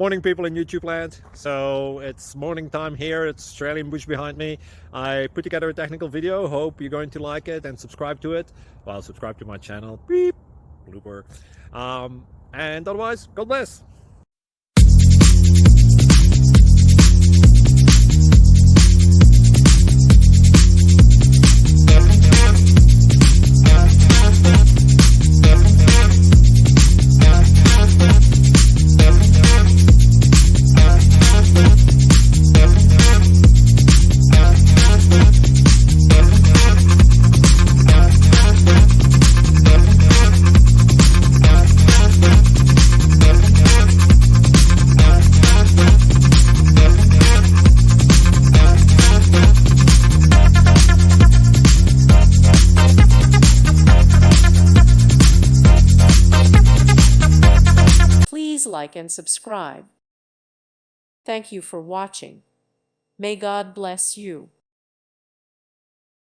Morning, people in YouTube land. So it's morning time here. It's Australian bush behind me. I put together a technical video. Hope you're going to like it and subscribe to it. Well, subscribe to my channel. Beep. Blooper. And otherwise, God bless. Please like and subscribe. Thank you for watching. May God bless you.